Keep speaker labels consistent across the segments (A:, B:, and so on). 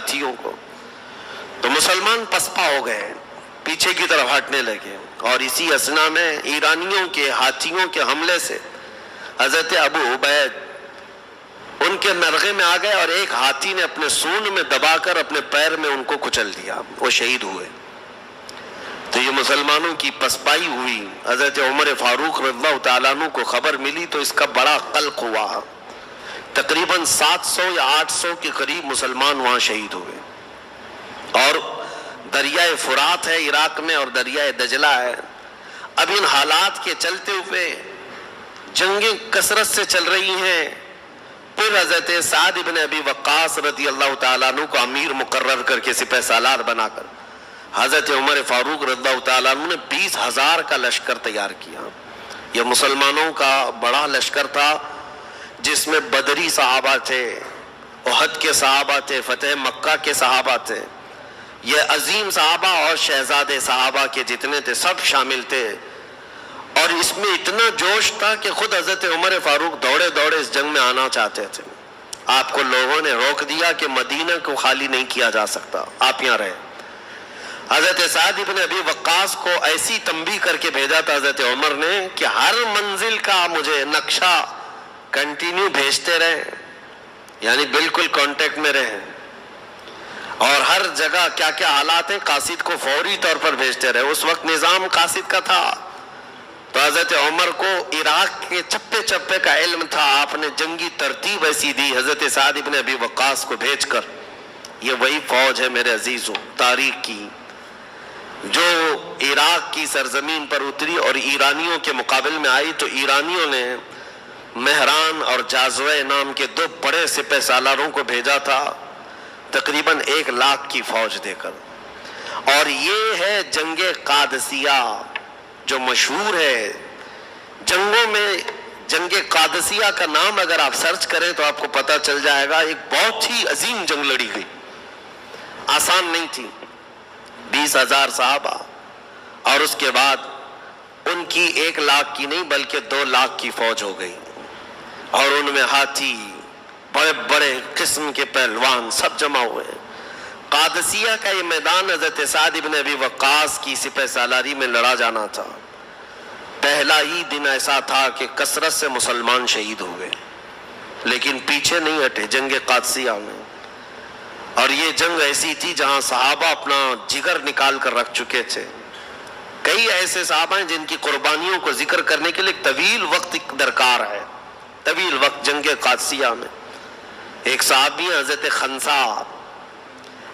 A: ہاتھیوں کو، تو مسلمان پسپا ہو گئے، پیچھے کی طرف ہٹنے لگے، اور اسی اثنا میں ایرانیوں کے ہاتھیوں کے حملے سے حضرت ابو عبید ان کے نرغے میں آ گئے، اور ایک ہاتھی نے اپنے سونڈ میں دبا کر اپنے پیر میں ان کو کچل دیا، وہ شہید ہوئے۔ تو یہ مسلمانوں کی پسپائی ہوئی۔ حضرت عمر فاروق رضی اللہ تعالیٰ عنہ کو خبر ملی تو اس کا بڑا قلق ہوا، تقریباً 700 یا 800 کے قریب مسلمان وہاں شہید ہوئے، اور دریائے فرات ہے عراق میں اور دریائے دجلہ ہے۔ اب ان حالات کے چلتے ہوئے جنگیں کثرت سے چل رہی ہیں، پھر حضرت سعد بن ابی وقاص رضی اللہ تعالیٰ عنہ کو امیر مقرر کر کے سپہ سالار بنا کر حضرت عمر فاروق رضی اللہ تعالیٰ عنہ نے 20,000 کا لشکر تیار کیا۔ یہ مسلمانوں کا بڑا لشکر تھا، جس میں بدری صحابہ تھے، احد کے صحابہ تھے، فتح مکہ کے صحابہ تھے، یہ عظیم صحابہ اور شہزادے صحابہ کے جتنے تھے سب شامل تھے، اور اس میں اتنا جوش تھا کہ خود حضرت عمر فاروق دوڑے دوڑے اس جنگ میں آنا چاہتے تھے۔ آپ کو لوگوں نے روک دیا کہ مدینہ کو خالی نہیں کیا جا سکتا، آپ یہاں رہے۔ حضرت سعد بن ابی وقاص کو ایسی تنبیہ کر کے بھیجا تھا حضرت عمر نے کہ ہر منزل کا مجھے نقشہ کنٹینیو بھیجتے رہیں، یعنی بالکل کانٹیکٹ میں رہیں، اور ہر جگہ کیا کیا حالات ہیں قاصد کو فوری طور پر بھیجتے رہے۔ اس وقت نظام قاصد کا تھا، تو حضرت عمر کو عراق کے چپے چپے کا علم تھا، آپ نے جنگی ترتیب ایسی دی حضرت سعد بن ابی وقاص کو بھیج کر، یہ وہی فوج ہے میرے عزیزوں تاریخ کی جو عراق کی سرزمین پر اتری اور ایرانیوں کے مقابل میں آئی۔ تو ایرانیوں نے مہران اور جازوہ نام کے 2 بڑے سپہ سالاروں کو بھیجا تھا، تقریباً 1 لاکھ کی فوج دے کر، اور یہ ہے جنگ قادسیہ جو مشہور ہے جنگوں میں۔ جنگ قادسیہ کا نام اگر آپ سرچ کریں تو آپ کو پتہ چل جائے گا، ایک بہت ہی عظیم جنگ لڑی گئی، آسان نہیں تھی۔ 20,000 صحابہ، اور اس کے بعد ان کی 1 لاکھ کی نہیں بلکہ 2 لاکھ کی فوج ہو گئی، اور ان میں ہاتھی، بڑے بڑے قسم کے پہلوان سب جمع ہوئے۔ قادسیہ کا یہ میدان حضرت سعد بن ابی وقاص کی سپہ سالاری میں لڑا جانا تھا۔ پہلا ہی دن ایسا تھا کہ کثرت سے مسلمان شہید ہوئے، لیکن پیچھے نہیں ہٹے جنگ قادسیہ میں، اور یہ جنگ ایسی تھی جہاں صحابہ اپنا جگر نکال کر رکھ چکے تھے۔ کئی ایسے صحابہ ہیں جن کی قربانیوں کو ذکر کرنے کے لیے طویل وقت درکار ہے، طویل وقت۔ جنگ قادسیہ میں ایک صحابی حضرت خنسا،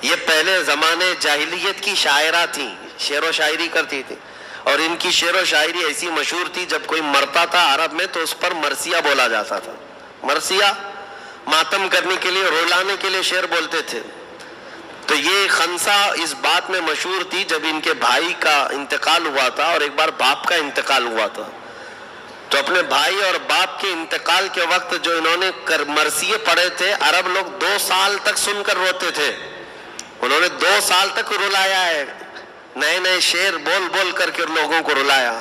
A: یہ پہلے زمانے جاہلیت کی شاعرہ تھیں، شعر و شاعری کرتی تھی، اور ان کی شعر و شاعری ایسی مشہور تھی جب کوئی مرتا تھا عرب میں تو اس پر مرثیہ بولا جاتا تھا۔ مرثیہ ماتم کرنے کے لیے، رولانے کے لیے شعر بولتے تھے۔ تو یہ خنسا اس بات میں مشہور تھی، جب ان کے بھائی کا انتقال ہوا تھا اور ایک بار باپ کا انتقال ہوا تھا، تو اپنے بھائی اور باپ کے انتقال کے وقت جو انہوں نے مرثیے پڑھے تھے، عرب لوگ 2 سال تک سن کر روتے تھے۔ انہوں نے 2 سال تک رلایا ہے، نئے نئے شعر بول بول کر کے لوگوں کو رلایا،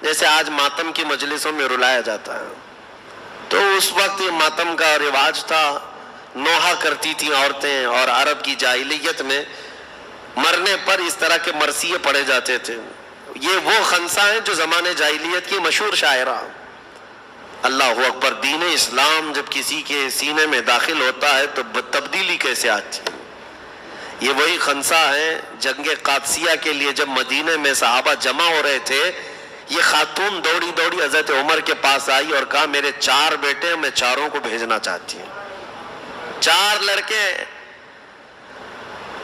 A: جیسے آج ماتم کی مجلسوں میں رلایا جاتا ہے۔ تو اس وقت یہ ماتم کا رواج تھا، نوحہ کرتی تھیں عورتیں، اور عرب کی جاہلیت میں مرنے پر اس طرح کے مرثیے پڑھے جاتے تھے۔ یہ وہ خنسا ہیں جو زمانے جاہلیت کی مشہور شاعرہ۔ اللہ اکبر، دین اسلام جب کسی کے سینے میں داخل ہوتا ہے تو تبدیلی کیسے آتی ہے۔ یہ وہی خنسا ہیں جنگ قادسیہ کے لیے جب مدینے میں صحابہ جمع ہو رہے تھے، یہ خاتون دوڑی دوڑی حضرت عمر کے پاس آئی اور کہا میرے 4 بیٹے، میں چاروں کو بھیجنا چاہتی ہوں۔ 4 لڑکے۔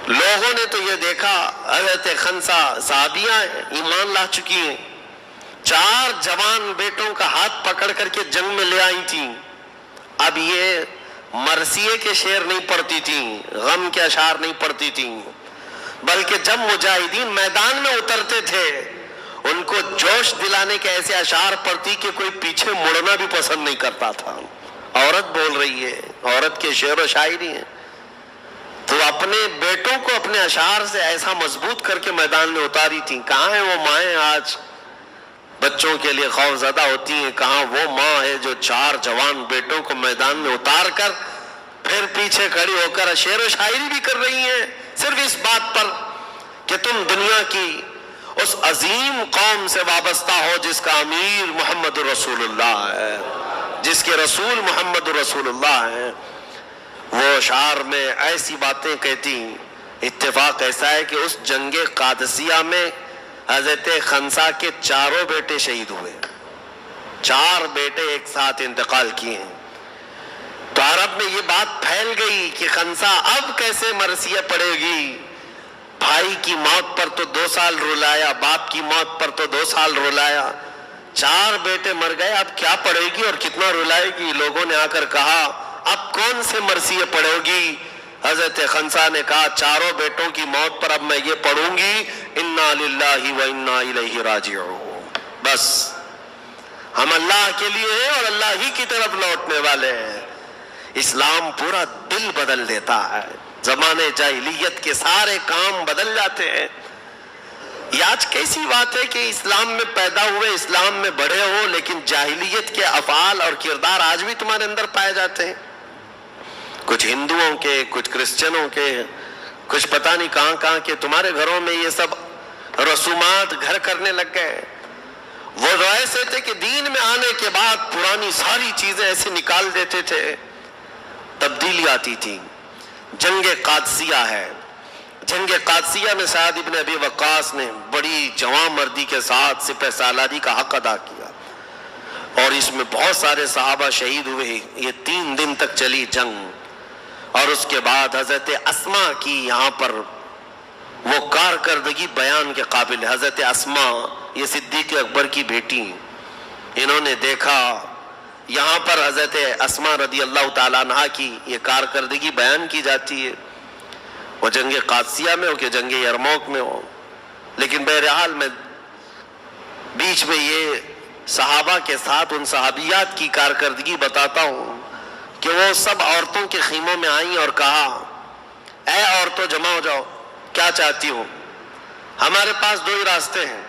A: لوگوں نے تو یہ دیکھا حضرت خنسا صحابیاں ایمان لا چکی ہیں، 4 جوان بیٹوں کا ہاتھ پکڑ کر کے جنگ میں لے آئی تھیں۔ اب یہ مرثیے کے شعر نہیں پڑھتی تھیں، غم کے اشعار نہیں پڑھتی تھیں، بلکہ جب مجاہدین میدان میں اترتے تھے ان کو جوش دلانے کے ایسے اشعار پڑھتی کہ کوئی پیچھے مڑنا بھی پسند نہیں کرتا تھا۔ عورت بول رہی ہے، عورت کے شعر و شاعری ہیں، تو اپنے بیٹوں کو اپنے اشعار سے ایسا مضبوط کر کے میدان میں اتاری تھیں۔ کہاں ہیں وہ مائیں آج بچوں کے لیے خوف زدہ ہوتی ہیں؟ کہاں وہ ماں ہے جو 4 جوان بیٹوں کو میدان میں اتار کر پھر پیچھے کھڑی ہو کر شعر و شاعری بھی کر رہی ہیں صرف اس بات پر کہ تم دنیا کی اس عظیم قوم سے وابستہ ہو جس کا امیر محمد رسول اللہ ہے، جس کے رسول محمد رسول اللہ ہیں۔ وہ شعر میں ایسی باتیں کہتی۔ اتفاق ایسا ہے کہ اس جنگ قادسیہ میں حضرت خنسا کے چاروں بیٹے شہید ہوئے، 4 بیٹے ایک ساتھ انتقال کیے ہیں۔ تو عرب میں یہ بات پھیل گئی کہ خنسا اب کیسے مرثیہ پڑے گی، بھائی کی موت پر تو 2 سال رلایا، باپ کی موت پر تو 2 سال رلایا، 4 بیٹے مر گئے، اب کیا پڑے گی اور کتنا رلائے گی۔ لوگوں نے آ کر کہا اب کون سے مرثیہ پڑھو گی؟ حضرت خنسا نے کہا 4 بیٹوں کی موت پر اب میں یہ پڑھوں گی انا للہ و انا الیہ راجعون۔ بس ہم اللہ کے لیے ہیں اور اللہ ہی کی طرف لوٹنے والے ہیں۔ اسلام پورا دل بدل دیتا ہے، زمانے جاہلیت کے سارے کام بدل جاتے ہیں۔ یہ آج کیسی بات ہے کہ اسلام میں پیدا ہوئے، اسلام میں بڑھے ہو، لیکن جاہلیت کے افعال اور کردار آج بھی تمہارے اندر پائے جاتے ہیں، کچھ ہندوؤں کے، کچھ کرسچنوں کے، کچھ پتہ نہیں کہاں کہاں کے۔ تمہارے گھروں میں یہ سب رسومات گھر کرنے لگ گئے۔ وہ ایسے تھے کہ دین میں آنے کے بعد پرانی ساری چیزیں ایسے نکال دیتے تھے، تبدیلی آتی تھی۔ جنگ قادسیہ ہے، جنگ قادسیہ میں سعد ابن ابی وقاص نے بڑی جواں مردی کے ساتھ سپہ سالاری کا حق ادا کیا، اور اس میں بہت سارے صحابہ شہید ہوئے۔ یہ 3 دن تک چلی جنگ، اور اس کے بعد حضرت اسماء کی یہاں پر وہ کارکردگی بیان کے قابل ہے۔ حضرت اسماء یہ صدیق اکبر کی بیٹی، انہوں نے دیکھا یہاں پر حضرت اسماء رضی اللہ تعالیٰ عنہ کی یہ کارکردگی بیان کی جاتی ہے، وہ جنگ قادسیہ میں ہو کہ جنگ یرموک میں ہو۔ لیکن بہرحال میں بیچ میں یہ صحابہ کے ساتھ ان صحابیات کی کارکردگی بتاتا ہوں کہ وہ سب عورتوں کے خیموں میں آئیں اور کہا اے عورتوں جمع ہو جاؤ، کیا چاہتی ہو؟ ہمارے پاس 2 ہی راستے ہیں،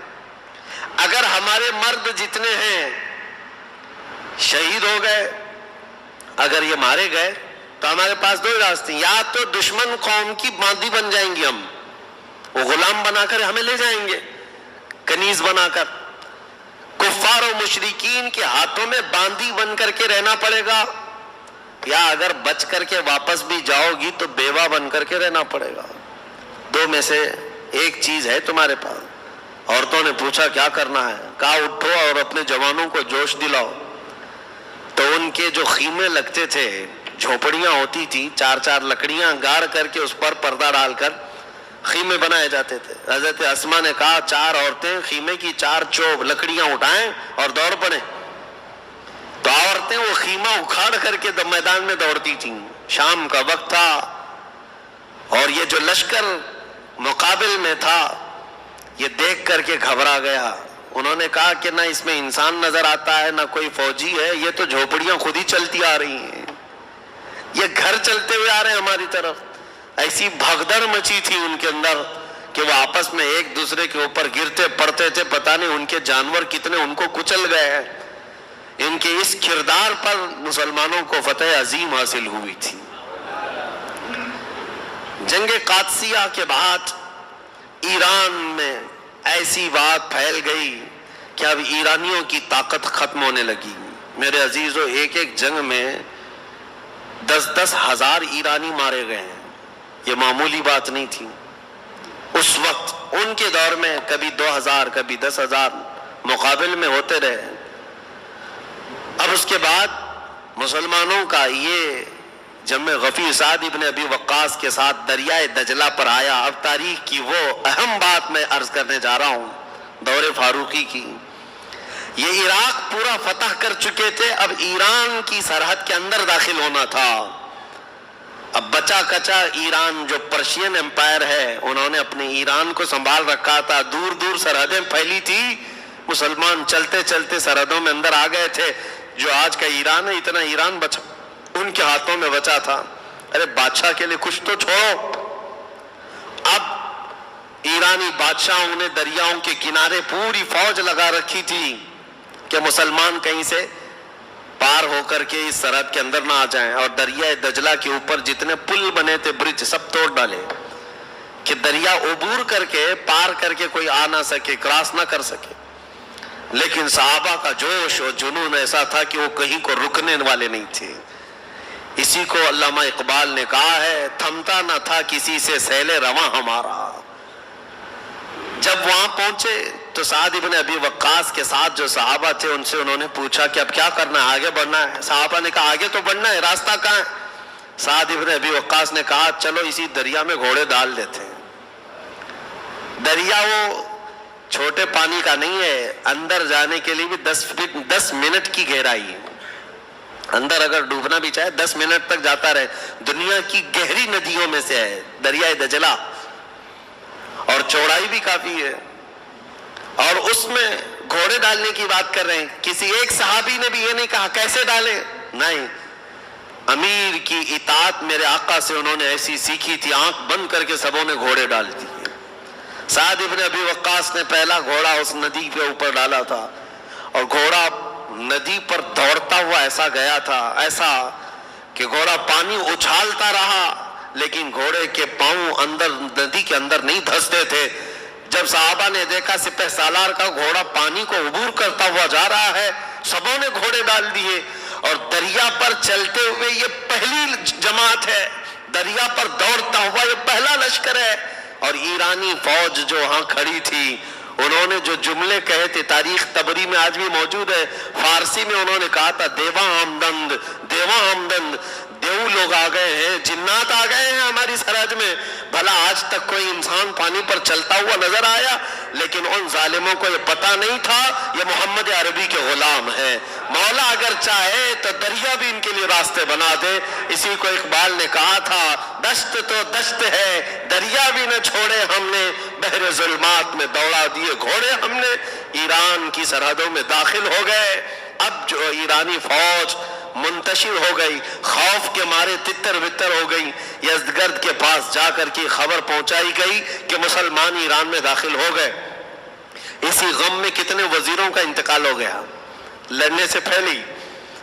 A: اگر ہمارے مرد جتنے ہیں شہید ہو گئے، اگر یہ مارے گئے تو ہمارے پاس 2 ہی راستے ہیں، یا تو دشمن قوم کی باندی بن جائیں گی ہم، وہ غلام بنا کر ہمیں لے جائیں گے کنیز بنا کر، کفار و مشرکین کے ہاتھوں میں باندی بن کر کے رہنا پڑے گا، یا اگر بچ کر کے واپس بھی جاؤ گی تو بیوہ بن کر کے رہنا پڑے گا۔ 2 میں سے ایک چیز ہے تمہارے پاس۔ عورتوں نے پوچھا کیا کرنا ہے؟ کہا اٹھو اور اپنے جوانوں کو جوش دلاؤ۔ تو ان کے جو خیمے لگتے تھے، جھوپڑیاں ہوتی تھی، 4 لکڑیاں گاڑ کر کے اس پر پردہ ڈال کر خیمے بنائے جاتے تھے۔ حضرت اسماء نے کہا 4 عورتیں خیمے کی 4 چوب لکڑیاں اٹھائیں اور دوڑ پڑیں۔ تو عورتیں وہ خیمہ اکھاڑ کر کے میدان میں دوڑتی تھیں۔ شام کا وقت تھا اور یہ جو لشکر مقابل میں تھا یہ دیکھ کر کے گھبرا گیا۔ انہوں نے کہا کہ نہ اس میں انسان نظر آتا ہے نہ کوئی فوجی ہے، یہ تو جھوپڑیاں خود ہی چلتی آ رہی ہیں، یہ گھر چلتے ہوئے آ رہے ہیں ہماری طرف۔ ایسی بھگدڑ مچی تھی ان کے اندر کہ وہ آپس میں ایک دوسرے کے اوپر گرتے پڑتے تھے، پتہ نہیں ان کے جانور کتنے ان کو کچل گئے ہیں۔ ان کے اس کردار پر مسلمانوں کو فتح عظیم حاصل ہوئی تھی۔ جنگ قادسیہ کے بعد ایران میں ایسی بات پھیل گئی کہ اب ایرانیوں کی طاقت ختم ہونے لگی۔ میرے عزیزو، ایک جنگ میں 10 ہزار ایرانی مارے گئے ہیں، یہ معمولی بات نہیں تھی۔ اس وقت ان کے دور میں کبھی 2000 کبھی 10,000 مقابل میں ہوتے رہے۔ اب اس کے بعد مسلمانوں کا یہ جب میں غفیر سعد ابن ابی وقاص کے ساتھ دریائے دجلہ پر آیا، اب تاریخ کی وہ اہم بات میں عرض کرنے جا رہا ہوں، دور فاروقی کی۔ یہ عراق پورا فتح کر چکے تھے، اب ایران کی سرحد کے اندر داخل ہونا تھا۔ اب بچا کچا ایران جو پرشین امپائر ہے، انہوں نے اپنے ایران کو سنبھال رکھا تھا، دور دور سرحدیں پھیلی تھی، مسلمان چلتے چلتے سرحدوں میں اندر آ گئے تھے۔ جو آج کا ایران ہے، اتنا ایران بچا ان کے ہاتھوں میں بچا تھا۔ ارے بادشاہ کے لیے کچھ تو چھوڑو۔ اب ایرانی بادشاہوں نے دریاؤں کے کنارے پوری فوج لگا رکھی تھی کہ مسلمان کہیں سے پار ہو کر کے اس سرحد کے اندر نہ آ جائیں، اور دریائے دجلہ کے اوپر جتنے پل بنے تھے، برج، سب توڑ ڈالے کہ دریا عبور کر کے، پار کر کے کوئی آ نہ سکے، کراس نہ کر سکے۔ لیکن صحابہ کا جوش اور جنون ایسا تھا کہ وہ کہیں کو رکنے والے نہیں تھے۔ اسی کو علامہ اقبال نے کہا ہے، تھمتا نہ تھا کسی سے سیل رواں ہمارا۔ جب وہاں پہنچے تو سعد ابن ابی وقاص کے ساتھ جو صحابہ تھے ان سے انہوں نے پوچھا کہ اب کیا کرنا ہے، آگے بڑھنا ہے؟ صحابہ نے کہا آگے تو بڑھنا ہے، راستہ کہاں ہے؟ سعد ابن ابی وقاص نے کہا چلو اسی دریا میں گھوڑے ڈال دیتے ہیں۔ دریا وہ چھوٹے پانی کا نہیں ہے، اندر جانے کے لیے بھی 10 منٹ کی گہرائی ہے، اندر اگر ڈوبنا بھی چاہے 10 منٹ تک جاتا رہے۔ دنیا کی گہری ندیوں میں سے ہے دریائے دجلہ، اور چوڑائی بھی کافی ہے، اور اس میں گھوڑے ڈالنے کی بات کر رہے ہیں۔ کسی ایک صحابی نے بھی یہ نہیں کہا کیسے ڈالیں، نہیں، امیر کی اطاعت میرے آقا سے انہوں نے ایسی سیکھی تھی، آنکھ بند کر کے سبوں نے گھوڑے ڈال دیے۔ سعد ابن ابی وقاص نے پہلا گھوڑا اس ندی کے اوپر ڈالا تھا، اور گھوڑا ندی پر دوڑتا ہوا ایسا گیا تھا، ایسا کہ گھوڑا پانی اچھالتا رہا، لیکن گھوڑے کے پاؤں اندر ندی کے اندر نہیں دھستے تھے۔ جب صحابہ نے دیکھا سپہ سالار کا گھوڑا پانی کو عبور کرتا ہوا جا رہا ہے، سبوں نے گھوڑے ڈال دیے، اور دریا پر چلتے ہوئے یہ پہلی جماعت ہے، دریا پر دوڑتا ہوا یہ پہلا لشکر ہے۔ اور ایرانی فوج جو ہاں کھڑی تھی، انہوں نے جو جملے کہے تھے، تاریخ طبری میں آج بھی موجود ہے، فارسی میں انہوں نے کہا تھا دیواں ہمدند، دیواں ہمدند، دیو لوگ آ گئے ہیں، جنات آ گئے ہیں ہماری سرحد میں۔ بھلا آج تک کوئی انسان پانی پر چلتا ہوا نظر آیا؟ لیکن ان ظالموں کو یہ پتہ نہیں تھا یہ محمد عربی کے غلام ہیں۔ مولا اگر چاہے تو دریا بھی ان کے لیے راستے بنا دے۔ اسی کو اقبال نے کہا تھا، دشت تو دشت ہے دریا بھی نہ چھوڑے ہم نے، بحر ظلمات میں دوڑا دیے گھوڑے ہم نے۔ ایران کی سرحدوں میں داخل ہو گئے۔ اب جو ایرانی فوج منتشر ہو گئی، خوف کے مارے تتر بتر ہو گئی۔ یزدگرد کے پاس جا کر کی خبر پہنچائی گئی کہ مسلمان ایران میں داخل ہو گئے۔ اسی غم میں کتنے وزیروں کا انتقال ہو گیا، لڑنے سے پہلے ہی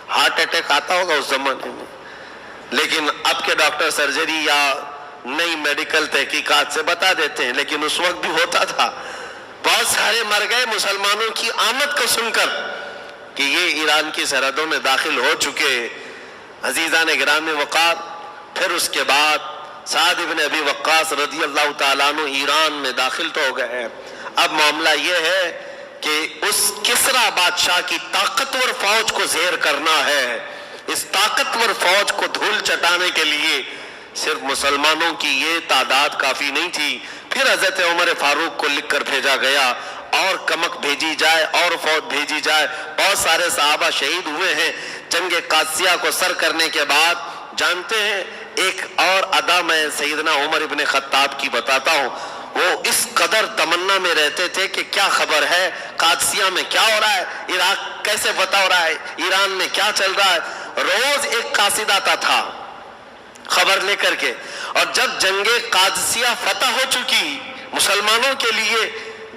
A: ہارٹ اٹیک آتا ہوگا اس زمانے میں، لیکن اب کے ڈاکٹر سرجری یا نئی میڈیکل تحقیقات سے بتا دیتے ہیں، لیکن اس وقت بھی ہوتا تھا۔ بہت سارے مر گئے مسلمانوں کی آمد کو سن کر کہ یہ ایران کی سرحدوں میں داخل ہو چکے۔ عزیزان گرامی وقار، پھر اس کے بعد سعد ابن ابی وقاص رضی اللہ تعالیٰ عنہ ایران میں داخل تو ہو گئے ہیں۔ اب معاملہ یہ ہے کہ اس کسریٰ بادشاہ کی طاقتور فوج کو زیر کرنا ہے۔ اس طاقتور فوج کو دھول چٹانے کے لیے صرف مسلمانوں کی یہ تعداد کافی نہیں تھی، پھر حضرت عمر فاروق کو لکھ کر بھیجا گیا اور کمک بھیجی جائے اور فوج بھیجی جائے۔ بہت سارے صحابہ شہید ہوئے ہیں جنگ قادسیہ کو سر کرنے کے بعد۔ جانتے ہیں ایک اور ادا میں سیدنا عمر ابن خطاب کی بتاتا ہوں، وہ اس قدر تمنا میں رہتے تھے کہ کیا خبر ہے، قادسیہ میں کیا ہو رہا ہے، عراق کیسے فتح ہو رہا ہے، ایران میں کیا چل رہا ہے۔ روز ایک قاصد آتا تھا خبر لے کر کے، اور جب جنگ قادسیہ فتح ہو چکی مسلمانوں کے لیے،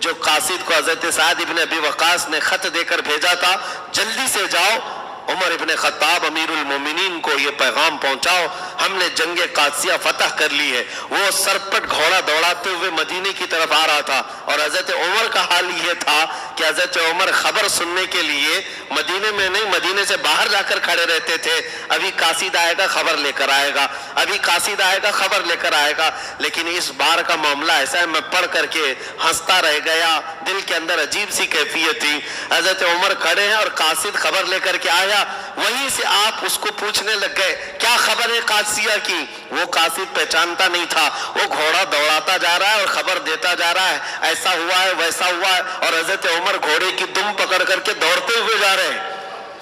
A: جو قاصد کو حضرت سعد ابن ابی وقاص نے خط دے کر بھیجا تھا، جلدی سے جاؤ عمر ابن خطاب امیر المومنین کو یہ پیغام پہنچاؤ، ہم نے جنگ قادسیہ فتح کر لی ہے۔ وہ سرپٹ گھوڑا دوڑاتے ہوئے مدینے کی طرف آ رہا تھا، اور حضرت عمر کا حال یہ تھا کہ حضرت عمر خبر سننے کے لیے مدینے میں نہیں، مدینے سے باہر جا کر کھڑے رہتے تھے۔ ابھی قاصد آئے گا خبر لے کر آئے گا، ابھی قاصد آئے گا خبر لے کر آئے گا۔ لیکن اس بار کا معاملہ ایسا ہے، میں پڑھ کر کے ہنستا رہ گیا، دل کے اندر عجیب سی کیفیت تھی۔ حضرت عمر کھڑے ہیں اور قاصد خبر لے کر کے آیا، وہیں سے آپ اس کو پوچھنے لگ گئے کیا خبر ہے قادسیہ کی۔ وہ قاصد پہچانتا نہیں تھا، وہ گھوڑا دوڑاتا جا رہا ہے اور خبر دیتا جا رہا ہے، ایسا ہوا ہے ویسا ہوا ہے، اور حضرت عمر گھوڑے کی دم پکڑ کر کے دوڑتے ہوئے جا رہے ہیں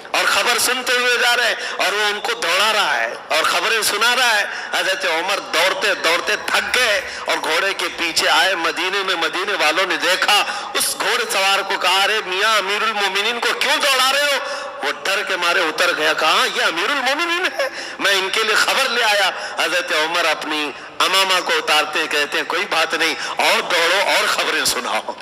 A: اور خبر سنتے ہوئے جا رہے ہیں، اور وہ ان کو دوڑا رہا ہے اور خبریں سنا رہا ہے۔ حضرت عمر دوڑتے دوڑتے تھک گئے اور گھوڑے کے پیچھے آئے مدینے میں۔ مدینے والوں نے دیکھا، اس گھوڑے سوار کو کہا، ارے میاں امیر المومنین کو کیوں دوڑا رہے ہو؟ وہ ڈر کے مارے اتر گیا، کہا یہ امیر المومنین ہے، میں ان کے لیے خبر لے آیا۔ حضرت عمر اپنی امامہ کو اتارتے کہتے ہیں کوئی بات نہیں، اور دوڑو اور خبریں سناؤ،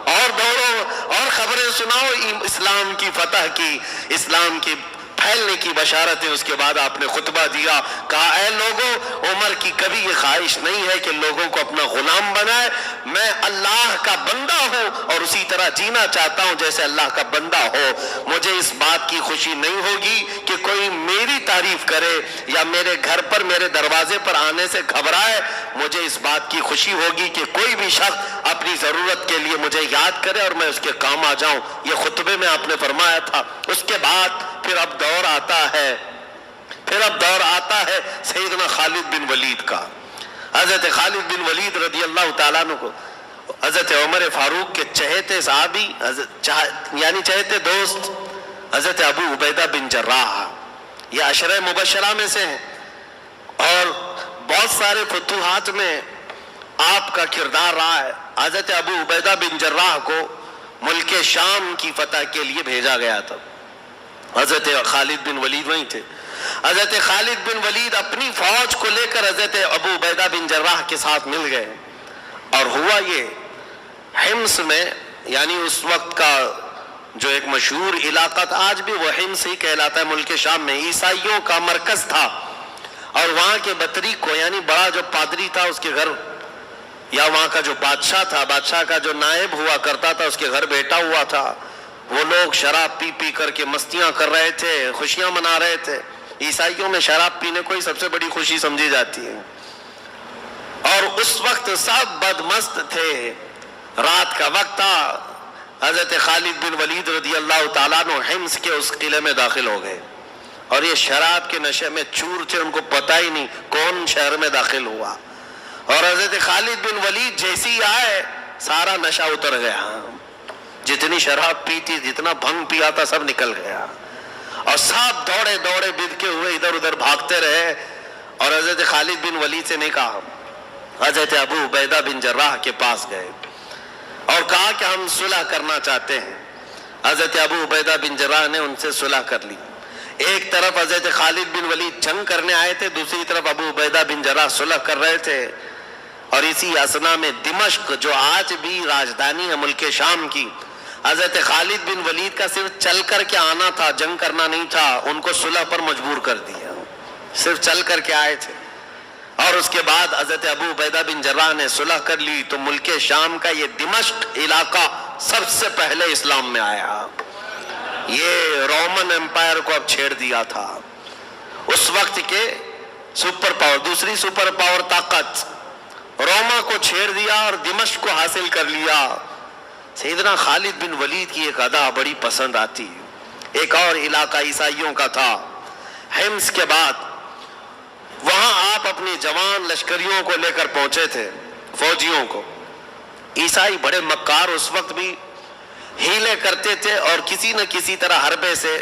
A: اور دوڑو اور خبریں سناؤ، اسلام کی فتح کی، اسلام کی پھیلنے کی بشارت ہے۔ اس کے بعد آپ نے خطبہ دیا، کہا اے لوگوں، عمر کی کبھی یہ خواہش نہیں ہے کہ لوگوں کو اپنا غلام بنائے، میں اللہ کا بندہ ہوں اور اسی طرح جینا چاہتا ہوں جیسے اللہ کا بندہ ہو۔ مجھے اس بات کی خوشی نہیں ہوگی کہ کوئی میری تعریف کرے یا میرے گھر پر میرے دروازے پر آنے سے گھبرائے، مجھے اس بات کی خوشی ہوگی کہ کوئی بھی شخص اپنی ضرورت کے لیے مجھے یاد کرے اور میں اس کے کام آ جاؤں۔ یہ خطبے میں آپ نے فرمایا تھا۔ اس کے بعد پھر اب دور آتا ہے سیدنا خالد بن ولید کا۔ حضرت خالد بن ولید رضی اللہ تعالیٰ عنہ کو حضرت عمر فاروق کے چہیتے صحابی یعنی چہیتے دوست حضرت ابو عبیدہ بن جراح، یہ عشرہ مبشرہ میں سے ہیں اور بہت سارے فتوحات میں آپ کا کردار رہا ہے۔ حضرت ابو عبیدہ بن جراح کو ملک شام کی فتح کے لیے بھیجا گیا تھا۔ حضرت خالد بن ولید وہیں تھے۔ حضرت خالد بن ولید اپنی فوج کو لے کر حضرت ابو عبیدہ بن جراح کے ساتھ مل گئے اور ہوا یہ حمص میں، یعنی اس وقت کا جو ایک مشہور علاقہ تھا، آج بھی وہ حمص ہی کہلاتا ہے، ملک شام میں عیسائیوں کا مرکز تھا اور وہاں کے بطریق کو یعنی بڑا جو پادری تھا اس کے گھر، یا وہاں کا جو بادشاہ تھا، بادشاہ کا جو نائب ہوا کرتا تھا اس کے گھر بیٹھا ہوا تھا، وہ لوگ شراب پی پی کر کے مستیاں کر رہے تھے، خوشیاں منا رہے تھے۔ عیسائیوں میں شراب پینے کو ہی سب سے بڑی خوشی سمجھی جاتی ہے اور اس وقت سب بدمست تھے، رات کا وقت تھا۔ حضرت خالد بن ولید رضی اللہ تعالیٰ عنہ حمص کے اس قلعے میں داخل ہو گئے اور یہ شراب کے نشے میں چور تھے، ان کو پتہ ہی نہیں کون شہر میں داخل ہوا، اور حضرت خالد بن ولید جیسے ہی آئے سارا نشہ اتر گیا، جتنی شراب پی تھی، جتنا بھنگ پیا تھا، سب نکل گیا اور سب دوڑے دوڑے بد کے ہوئے ادھر ادھر بھاگتے رہے اور حضرت خالد بن ولید سے نہیں کہا، حضرت ابو عبیدہ بن جراح کے پاس گئے اور کہا کہ ہم صلح کرنا چاہتے ہیں۔ حضرت ابو عبیدہ بن جراح نے ان سے صلح کر لی۔ ایک طرف حضرت خالد بن ولید جنگ کرنے آئے تھے، دوسری طرف ابو عبیدہ بن جراح صلح کر رہے تھے، اور اسی اثنا میں دمشق جو آج بھی راجدھانی ہے ملک شام کی، حضرت خالد بن ولید کا صرف چل کر کے آنا تھا، جنگ کرنا نہیں تھا، ان کو صلح پر مجبور کر دیا، صرف چل کر کے آئے تھے۔ اور اس کے بعد حضرت ابو عبیدہ بن جراح نے صلح کر لی تو ملک شام کا یہ دمشق علاقہ سب سے پہلے اسلام میں آیا۔ یہ رومن امپائر کو اب چھیڑ دیا تھا، اس وقت کے سپر پاور، دوسری سپر پاور طاقت روما کو چھیڑ دیا اور دمشق کو حاصل کر لیا۔ سیدنا خالد بن ولید کی ایک ادا بڑی پسند آتی ہے۔ ایک اور علاقہ عیسائیوں کا تھا حمص کے بعد، وہاں آپ اپنی جوان لشکریوں کو لے کر پہنچے تھے، فوجیوں کو۔ عیسائی بڑے مکار اس وقت بھی ہیلے کرتے تھے اور کسی نہ کسی طرح حربے سے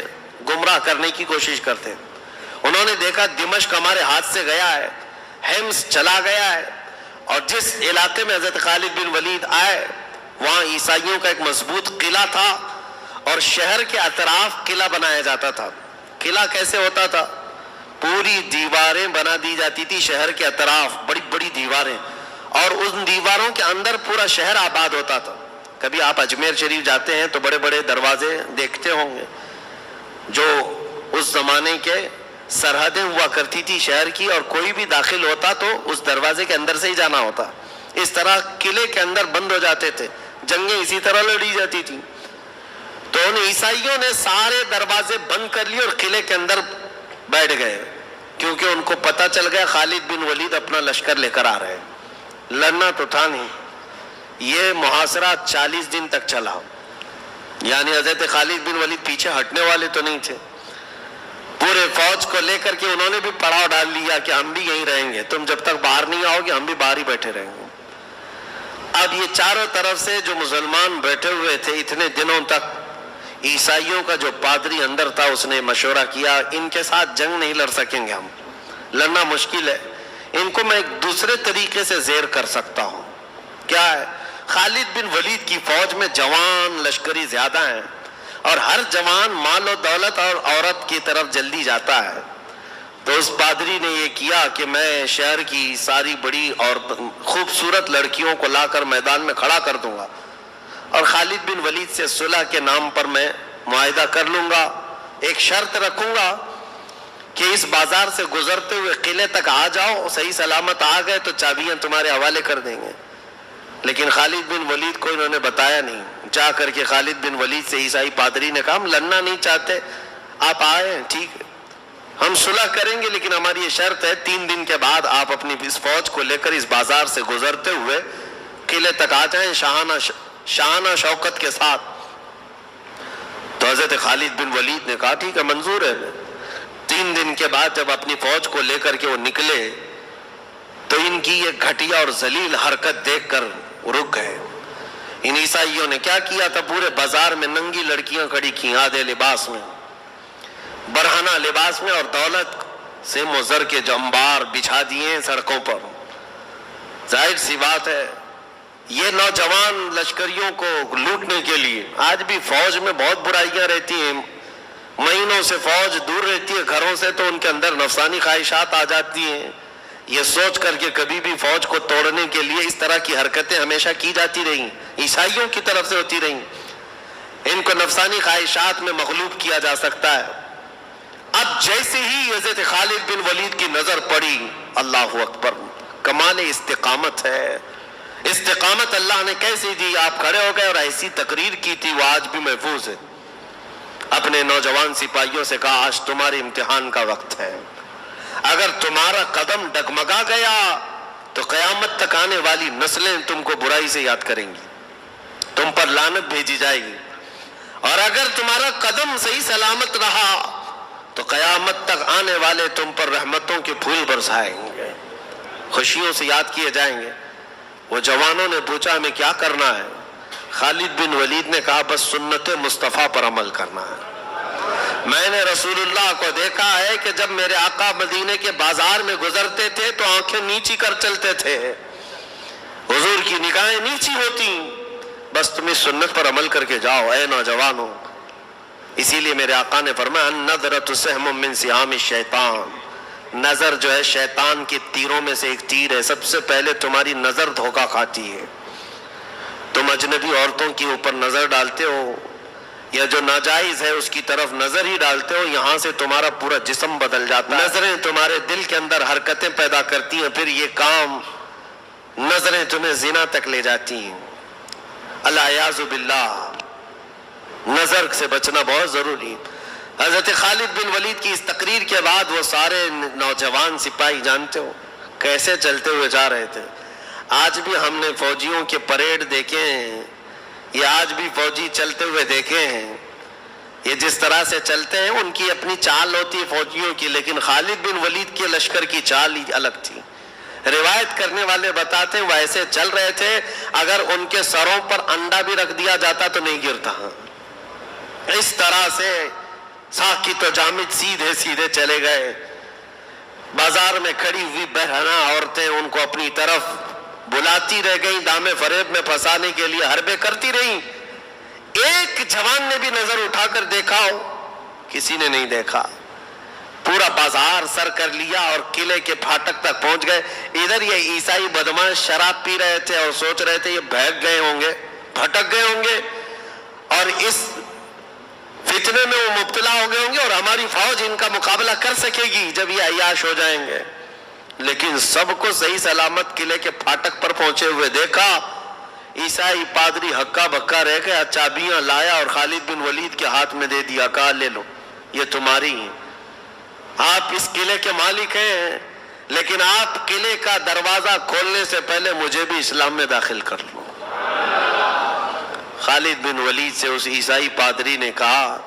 A: گمراہ کرنے کی کوشش کرتے۔ انہوں نے دیکھا دمشق ہمارے ہاتھ سے گیا ہے، حمص چلا گیا ہے، اور جس علاقے میں حضرت خالد بن ولید آئے وہاں عیسائیوں کا ایک مضبوط قلعہ تھا اور شہر کے اطراف قلعہ بنایا جاتا تھا۔ قلعہ کیسے ہوتا تھا؟ پوری دیواریں بنا دی جاتی تھی شہر کے اطراف، بڑی بڑی دیواریں، اور ان دیواروں کے اندر پورا شہر آباد ہوتا تھا۔ کبھی آپ اجمیر شریف جاتے ہیں تو بڑے بڑے دروازے دیکھتے ہوں گے جو اس زمانے کے سرحدیں ہوا کرتی تھی شہر کی، اور کوئی بھی داخل ہوتا تو اس دروازے کے اندر سے ہی جانا ہوتا۔ اس طرح قلعے کے اندر بند ہو جاتے تھے، جنگیں اسی طرح لڑی جاتی تھی۔ تو ان عیسائیوں نے سارے دروازے بند کر لیے اور قلعے کے اندر بیٹھ گئے، کیونکہ ان کو پتہ چل گیا خالد بن ولید اپنا لشکر لے کر آ رہے ہیں۔ لڑنا تو تھا نہیں۔ یہ محاصرہ 40 دن تک چلا، یعنی حضرت خالد بن ولید پیچھے ہٹنے والے تو نہیں تھے۔ پورے فوج کو لے کر کے انہوں نے بھی پڑاؤ ڈال لیا کہ ہم بھی یہیں رہیں گے، تم جب تک باہر نہیں آؤ گے ہم بھی باہر ہی بیٹھے رہیں گے۔ اب یہ چاروں طرف سے جو مسلمان بیٹھے ہوئے تھے اتنے دنوں تک، عیسائیوں کا جو پادری اندر تھا اس نے مشورہ کیا ان کے ساتھ جنگ نہیں لڑ سکیں گے، ہم لڑنا مشکل ہے، ان کو میں ایک دوسرے طریقے سے زیر کر سکتا ہوں۔ کیا ہے؟ خالد بن ولید کی فوج میں جوان لشکری زیادہ ہیں اور ہر جوان مال و دولت اور عورت کی طرف جلدی جاتا ہے۔ تو اس پادری نے یہ کیا کہ میں شہر کی ساری بڑی اور خوبصورت لڑکیوں کو لا کر میدان میں کھڑا کر دوں گا اور خالد بن ولید سے صلح کے نام پر میں معاہدہ کر لوں گا ایک شرط رکھوں گا کہ اس بازار سے گزرتے ہوئے قلعے تک آ جاؤ, صحیح سلامت آ گئے تو چابیاں تمہارے حوالے کر دیں گے. لیکن خالد بن ولید کو انہوں نے بتایا نہیں. جا کر کے خالد بن ولید سے عیسائی پادری نے کہا ہم لڑنا نہیں چاہتے, آپ آئے ہیں ٹھیک ہے, ہم صلح کریں گے, لیکن ہماری یہ شرط ہے 3 دن کے بعد آپ اپنی اس فوج کو لے کر اس بازار سے گزرتے ہوئے قلعے تک آ جائیں شاہانہ شوکت کے ساتھ. تو حضرت خالد بن ولید نے کہا ٹھیک ہے منظور ہے. 3 دن کے بعد جب اپنی فوج کو لے کر کے وہ نکلے تو ان کی یہ گھٹیا اور ذلیل حرکت دیکھ کر رک گئے. ان عیسائیوں نے کیا کیا تھا, پورے بازار میں ننگی لڑکیاں کھڑی کی, آدھے لباس میں, برہنہ لباس میں, اور دولت سے مزر کے جو انبار بچھا دیے سڑکوں پر. ظاہر سی بات ہے یہ نوجوان لشکریوں کو لوٹنے کے لیے. آج بھی فوج میں بہت برائیاں رہتی ہیں, مہینوں سے فوج دور رہتی ہے گھروں سے, تو ان کے اندر نفسانی خواہشات آ جاتی ہیں. یہ سوچ کر کے کبھی بھی فوج کو توڑنے کے لیے اس طرح کی حرکتیں ہمیشہ کی جاتی رہیں, عیسائیوں کی طرف سے ہوتی رہیں. ان کو نفسانی خواہشات میں مغلوب کیا جا سکتا ہے. اب جیسے ہی حضرت خالد بن ولید کی نظر پڑی, اللہ اکبر, کمال استقامت ہے. استقامت اللہ نے کیسے دی, آپ کھڑے ہو گئے اور ایسی تقریر کی تھی وہ آج بھی محفوظ ہے. اپنے نوجوان سپاہیوں سے کہا آج تمہارے امتحان کا وقت ہے, اگر تمہارا قدم ڈگمگا گیا تو قیامت تک آنے والی نسلیں تم کو برائی سے یاد کریں گی, تم پر لعنت بھیجی جائے گی, اور اگر تمہارا قدم صحیح سلامت رہا تو قیامت تک آنے والے تم پر رحمتوں کے پھول برسائیں گے, خوشیوں سے یاد کیے جائیں گے. وہ جوانوں نے پوچھا ہمیں کیا کرنا ہے؟ خالد بن ولید نے کہا بس سنت مصطفیٰ پر عمل کرنا ہے. میں نے رسول اللہ کو دیکھا ہے کہ جب میرے آقا مدینے کے بازار میں گزرتے تھے تو آنکھیں نیچی کر چلتے تھے, حضور کی نگاہیں نیچی ہوتی. بس تم اس سنت پر عمل کر کے جاؤ اے نوجوانوں. اسی لیے میرے آقا نے فرمایا النظرۃ سہم من سہام الشیطان, نظر جو ہے شیطان کے تیروں میں سے ایک تیر ہے. سب سے پہلے تمہاری نظر دھوکہ کھاتی ہے. تم اجنبی عورتوں کے اوپر نظر ڈالتے ہو یا جو ناجائز ہے اس کی طرف نظر ہی ڈالتے ہو, یہاں سے تمہارا پورا جسم بدل جاتا ہے. نظریں تمہارے دل کے اندر حرکتیں پیدا کرتی ہیں, پھر یہ کام نظریں تمہیں زنا تک لے جاتی ہیں. الیاذ باللہ, نظر سے بچنا بہت ضروری. حضرت خالد بن ولید کی اس تقریر کے بعد وہ سارے نوجوان سپاہی جانتے ہو کیسے چلتے ہوئے جا رہے تھے. آج بھی ہم نے فوجیوں کے پریڈ دیکھے ہیں, یہ آج بھی فوجی چلتے ہوئے دیکھے ہیں, یہ جس طرح سے چلتے ہیں ان کی اپنی چال ہوتی ہے فوجیوں کی, لیکن خالد بن ولید کے لشکر کی چال ہی الگ تھی. روایت کرنے والے بتاتے ہیں وہ ایسے چل رہے تھے اگر ان کے سروں پر انڈا بھی رکھ دیا جاتا تو نہیں گرتا. اس طرح سے ساکت و جامد سیدھے سیدھے چلے گئے. بازار میں کھڑی ہوئی بہرانہ عورتیں ان کو اپنی طرف بلاتی رہ گئیں, دامے فریب میں پھنسانے کے لیے حربے کرتی رہیں. ایک جوان نے بھی نظر اٹھا کر دیکھا ہو, کسی نے نہیں دیکھا. پورا بازار سر کر لیا اور قلعے کے پھاٹک تک پہنچ گئے. ادھر یہ عیسائی بدماش شراب پی رہے تھے اور سوچ رہے تھے یہ بہک گئے ہوں گے, بھٹک گئے ہوں گے, اور اس فتنے میں وہ مبتلا ہو گئے ہوں گے اور ہماری فوج ان کا مقابلہ کر سکے گی جب یہ عیاش ہو جائیں گے. لیکن سب کو صحیح سلامت قلعے کے پھاٹک پر پہنچے ہوئے دیکھا. عیسائی پادری ہکا بکا رہ گیا, چابیاں لایا اور خالد بن ولید کے ہاتھ میں دے دیا, کہا لے لو یہ تمہاری ہیں, آپ اس قلعے کے مالک ہیں, لیکن آپ قلعے کا دروازہ کھولنے سے پہلے مجھے بھی اسلام میں داخل کر لو. خالد بن ولید سے اس عیسائی پادری نے کہا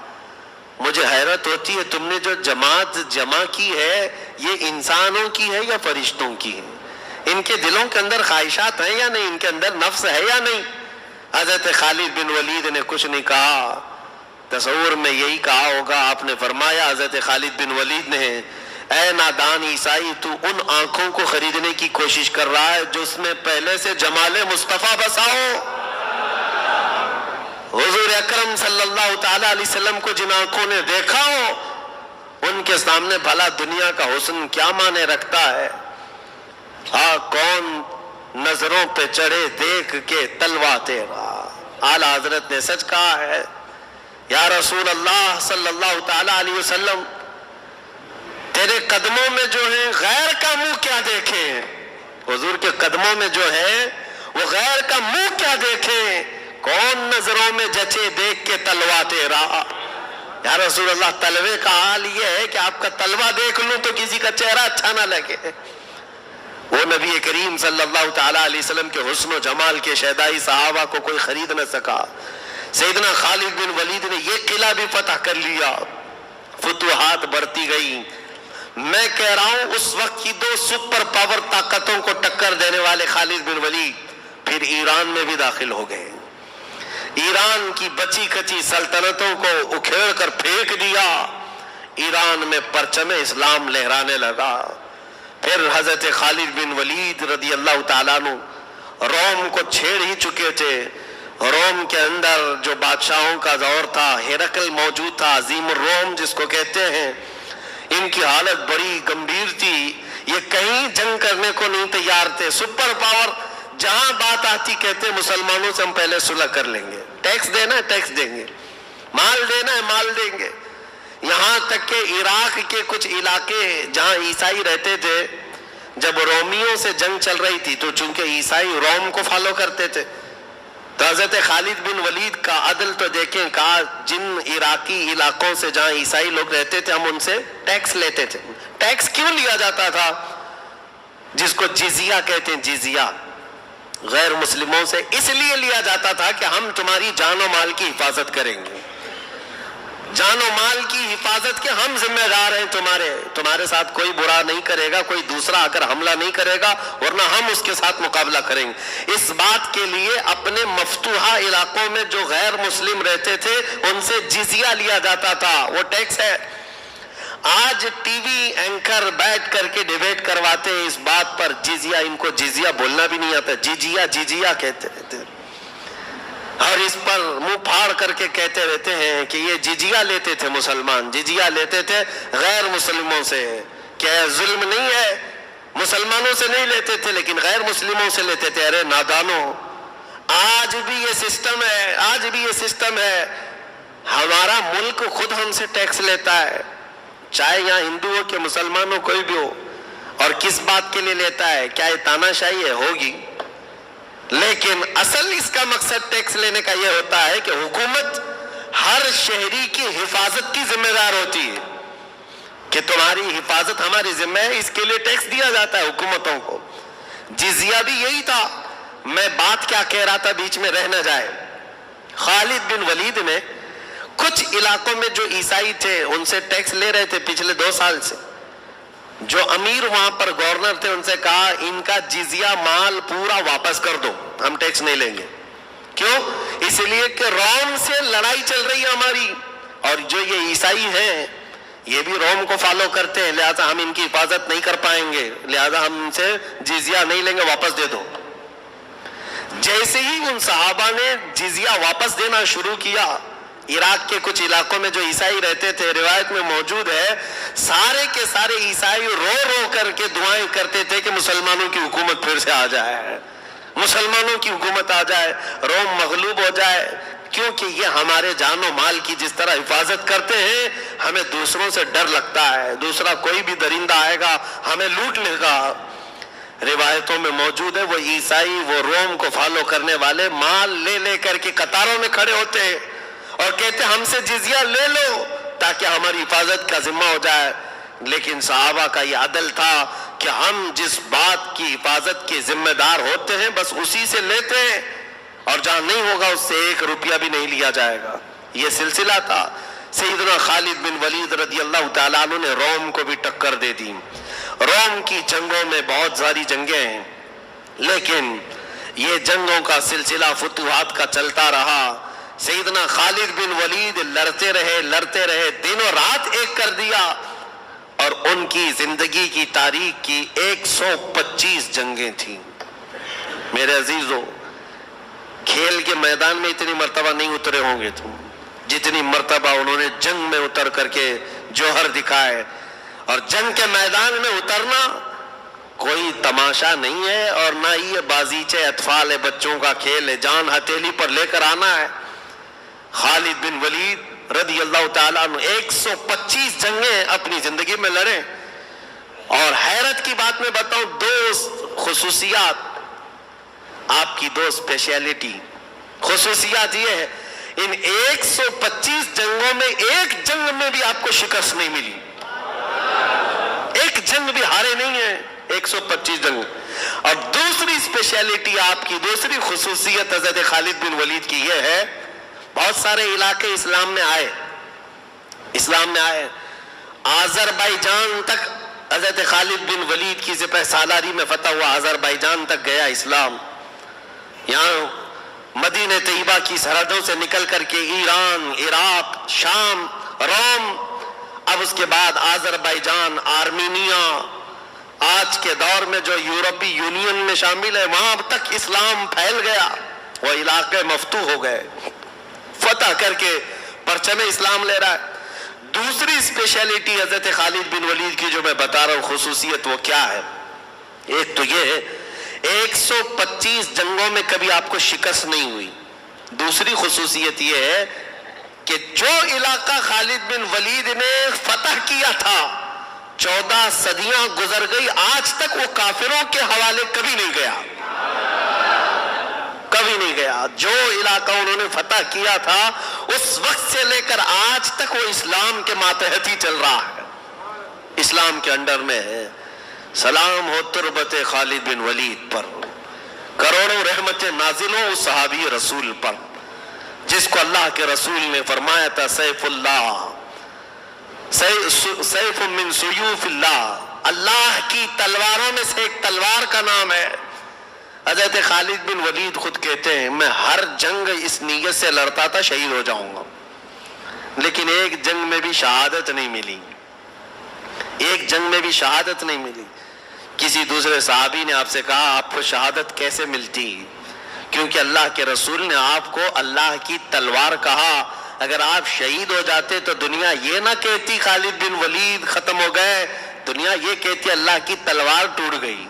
A: مجھے حیرت ہوتی ہے تم نے جو جماعت جمع کی ہے یہ انسانوں کی ہے یا فرشتوں کی ہے؟ ان کے دلوں کے اندر خواہشات ہیں یا نہیں, ان کے اندر نفس ہے یا نہیں؟ حضرت خالد بن ولید نے کچھ نہیں کہا. تصور میں یہی کہا ہوگا. آپ نے فرمایا حضرت خالد بن ولید نے, اے نادان عیسائی تو ان آنکھوں کو خریدنے کی کوشش کر رہا ہے جس میں پہلے سے جمال مصطفیٰ بسا ہو. حضور اکرم صلی اللہ تعالی علیہ وسلم کو جن آنکھوں نے دیکھا ہو ان کے سامنے بھلا دنیا کا حسن کیا معنی رکھتا ہے. کون نظروں پہ چڑھے دیکھ کے تلوا تیرا. اعلیٰ حضرت نے سچ کہا ہے, یا رسول اللہ صلی اللہ تعالی علیہ وسلم، تیرے قدموں میں جو ہے غیر کا منہ کیا دیکھیں؟ حضور کے قدموں میں جو ہے وہ غیر کا منہ کیا دیکھیں؟ کون نظروں میں جچے دیکھ کے تلوا تیرا؟ یا رسول اللہ، تلوے کا حال یہ ہے کہ آپ کا تلوا دیکھ لوں تو کسی کا چہرہ اچھا نہ لگے۔ وہ نبی کریم صلی اللہ تعالی علیہ وسلم کے حسن و جمال کے شیدائی صحابہ کو کوئی خرید نہ سکا۔ سیدنا خالد بن ولید نے یہ قلعہ بھی فتح کر لیا، فتوحات بڑھتی گئی۔ میں کہہ رہا ہوں اس وقت کی دو سپر پاور طاقتوں کو ٹکر دینے والے خالد بن ولید پھر ایران میں بھی داخل ہو گئے، ایران کی بچی کچی سلطنتوں کو اکھیڑ کر پھینک دیا، ایران میں پرچم اسلام لہرانے لگا۔ پھر حضرت خالد بن ولید رضی اللہ تعالیٰ عنہ روم کو چھیڑ ہی چکے تھے۔ روم کے اندر جو بادشاہوں کا دور تھا، ہرقل موجود تھا، عظیم الروم جس کو کہتے ہیں، ان کی حالت بڑی گمبھیر تھی، یہ کہیں جنگ کرنے کو نہیں تیار تھے۔ سپر پاور جہاں بات آتی کہتے مسلمانوں سے ہم پہلے صلح کر لیں گے، ٹیکس دینا ہے ٹیکس دیں گے، مال دینا ہے مال دیں گے۔ یہاں تک کہ عراق کے کچھ علاقے جہاں عیسائی رہتے تھے، جب رومیوں سے جنگ چل رہی تھی تو چونکہ عیسائی روم کو فالو کرتے تھے، تو حضرت خالد بن ولید کا عدل تو دیکھیں، کہا جن عراقی علاقوں سے جہاں عیسائی لوگ رہتے تھے ہم ان سے ٹیکس لیتے تھے۔ ٹیکس کیوں لیا جاتا تھا؟ جس کو جزیہ کہتے ہیں، جزیہ غیر مسلموں سے اس لیے لیا جاتا تھا کہ ہم تمہاری جان و مال کی حفاظت کریں گے، جان و مال کی حفاظت کے ہم ذمہ دار ہیں، تمہارے ساتھ کوئی برا نہیں کرے گا، کوئی دوسرا اگر حملہ نہیں کرے گا، ورنہ ہم اس کے ساتھ مقابلہ کریں گے۔ اس بات کے لیے اپنے مفتوحہ علاقوں میں جو غیر مسلم رہتے تھے ان سے جزیہ لیا جاتا تھا، وہ ٹیکس ہے۔ آج ٹی وی اینکر بیٹھ کر کے ڈیبیٹ کرواتے ہیں اس بات پر، جزیہ، ان کو جزیہ بولنا بھی نہیں آتا، جزیہ کہتے رہتے ہیں، اور اس پر منہ پھاڑ کر کے کہتے رہتے ہیں کہ یہ جزیہ لیتے تھے مسلمان، جزیہ لیتے تھے غیر مسلموں سے۔ کیا ظلم نہیں ہے؟ مسلمانوں سے نہیں لیتے تھے لیکن غیر مسلموں سے لیتے تھے۔ ارے نادانوں، آج بھی یہ سسٹم ہے، آج بھی یہ سسٹم ہے۔ ہمارا ملک خود ہم سے ٹیکس لیتا ہے، چاہے یہاں ہندو ہو کہ مسلمان ہو، کوئی بھی ہو، اور کس بات کے لیے لیتا ہے؟ کیا یہ تاناشاہی ہے؟ ہوگی، لیکن اصل اس کا مقصد ٹیکس لینے کا یہ ہوتا ہے کہ حکومت ہر شہری کی حفاظت کی ذمہ دار ہوتی ہے، کہ تمہاری حفاظت ہماری ذمہ ہے، اس کے لیے ٹیکس دیا جاتا ہے حکومتوں کو۔ جزیہ بھی یہی تھا۔ میں بات کیا کہہ رہا تھا، بیچ میں رہ نہ جائے۔ خالد بن ولید نے کچھ علاقوں میں جو عیسائی تھے ان سے ٹیکس لے رہے تھے پچھلے 2 سال سے، جو امیر وہاں پر گورنر تھے ان سے کہا ان کا جزیہ مال پورا واپس کر دو، ہم ٹیکس نہیں لیں گے۔ کیوں؟ اس لیے کہ روم سے لڑائی چل رہی ہے ہماری، اور جو یہ عیسائی ہیں یہ بھی روم کو فالو کرتے ہیں، لہذا ہم ان کی حفاظت نہیں کر پائیں گے، لہذا ہم ان سے جزیہ نہیں لیں گے، واپس دے دو۔ جیسے ہی ان صحابہ نے جزیہ واپس دینا شروع کیا، عراق کے کچھ علاقوں میں جو عیسائی رہتے تھے، روایت میں موجود ہے، سارے کے سارے عیسائی رو رو کر کے دعائیں کرتے تھے کہ مسلمانوں کی حکومت پھر سے آ جائے، مسلمانوں کی حکومت آ جائے، روم مغلوب ہو جائے، کیونکہ یہ ہمارے جان و مال کی جس طرح حفاظت کرتے ہیں، ہمیں دوسروں سے ڈر لگتا ہے، دوسرا کوئی بھی درندہ آئے گا ہمیں لوٹ لے گا۔ روایتوں میں موجود ہے وہ عیسائی، وہ روم کو فالو کرنے والے مال لے لے کر کے قطاروں میں کھڑے ہوتے ہیں اور کہتے ہم سے جزیہ لے لو تاکہ ہماری حفاظت کا ذمہ ہو جائے۔ لیکن صحابہ کا یہ عدل تھا کہ ہم جس بات کی حفاظت کے ذمہ دار ہوتے ہیں بس اسی سے لیتے ہیں، اور جہاں نہیں ہوگا اس سے 1 روپیہ بھی نہیں لیا جائے گا۔ یہ سلسلہ تھا۔ سیدنا خالد بن ولید رضی اللہ تعالیٰ عنہ نے روم کو بھی ٹکر دے دی۔ روم کی جنگوں میں بہت ساری جنگیں ہیں، لیکن یہ جنگوں کا سلسلہ فتوحات کا چلتا رہا۔ سیدنا خالد بن ولید لڑتے رہے، دن و رات ایک کر دیا، اور ان کی زندگی کی تاریخ کی 125 جنگیں تھیں۔ میرے عزیزو، کھیل کے میدان میں اتنی مرتبہ نہیں اترے ہوں گے تم جتنی مرتبہ انہوں نے جنگ میں اتر کر کے جوہر دکھائے۔ اور جنگ کے میدان میں اترنا کوئی تماشا نہیں ہے، اور نہ ہی یہ بازیچے اطفال ہے، بچوں کا کھیل ہے، جان ہتھیلی پر لے کر آنا ہے۔ خالد بن ولید رضی اللہ تعالیٰ عنہ 125 جنگیں اپنی زندگی میں لڑے. اور حیرت کی بات میں بتاؤں، دو خصوصیات آپ کی، دو اسپیشلٹی خصوصیات یہ ہے، ان 125 جنگوں میں ایک جنگ میں بھی آپ کو شکست نہیں ملی، ایک جنگ بھی ہارے نہیں ہیں 125 جنگ. اور دوسری اسپیشلٹی آپ کی، دوسری خصوصیت حضرت خالد بن ولید کی یہ ہے، بہت سارے علاقے اسلام میں آئے، آذربائیجان تک حضرت خالد بن ولید کی سپہ سالاری میں فتح ہوا، آذربائیجان تک گیا اسلام. یہاں مدینہ طیبہ کی سرحدوں سے نکل کر کے ایران، عراق، شام، روم، اب اس کے بعد آذربائیجان، آرمینیا، آج کے دور میں جو یورپی یونین میں شامل ہے، وہاں تک اسلام پھیل گیا، وہ علاقے مفتوح ہو گئے، فتح کر کے پرچم اسلام لے رہا ہے. دوسری اسپیشلٹی حضرت خالد بن ولید کی جو میں بتا رہا ہوں خصوصیت، وہ کیا ہے؟ ایک تو یہ ہے 125 جنگوں میں کبھی آپ کو شکست نہیں ہوئی. دوسری خصوصیت یہ ہے کہ جو علاقہ خالد بن ولید نے فتح کیا تھا 14 صدیاں گزر گئی، آج تک وہ کافروں کے حوالے کبھی نہیں گیا، کبھی نہیں گیا. جو علاقہ انہوں نے فتح کیا تھا اس وقت سے لے کر آج تک وہ اسلام کے ماتحت ہی چل رہا ہے، اسلام کے انڈر میں ہے. سلام ہو تربت خالد بن ولید پر، کروڑوں رحمت نازل ہو اس صحابی رسول پر جس کو اللہ کے رسول نے فرمایا تھا سیف اللہ، سیف من سیوف اللہ، اللہ کی تلواروں میں سے ایک تلوار کا نام ہے. حضرت خالد بن ولید خود کہتے ہیں میں ہر جنگ اس نیت سے لڑتا تھا شہید ہو جاؤں گا، لیکن ایک جنگ میں بھی شہادت نہیں ملی، ایک جنگ میں بھی شہادت نہیں ملی. کسی دوسرے صحابی نے آپ سے کہا آپ کو شہادت کیسے ملتی؟ کیونکہ اللہ کے رسول نے آپ کو اللہ کی تلوار کہا. اگر آپ شہید ہو جاتے تو دنیا یہ نہ کہتی خالد بن ولید ختم ہو گئے، دنیا یہ کہتی اللہ کی تلوار ٹوٹ گئی،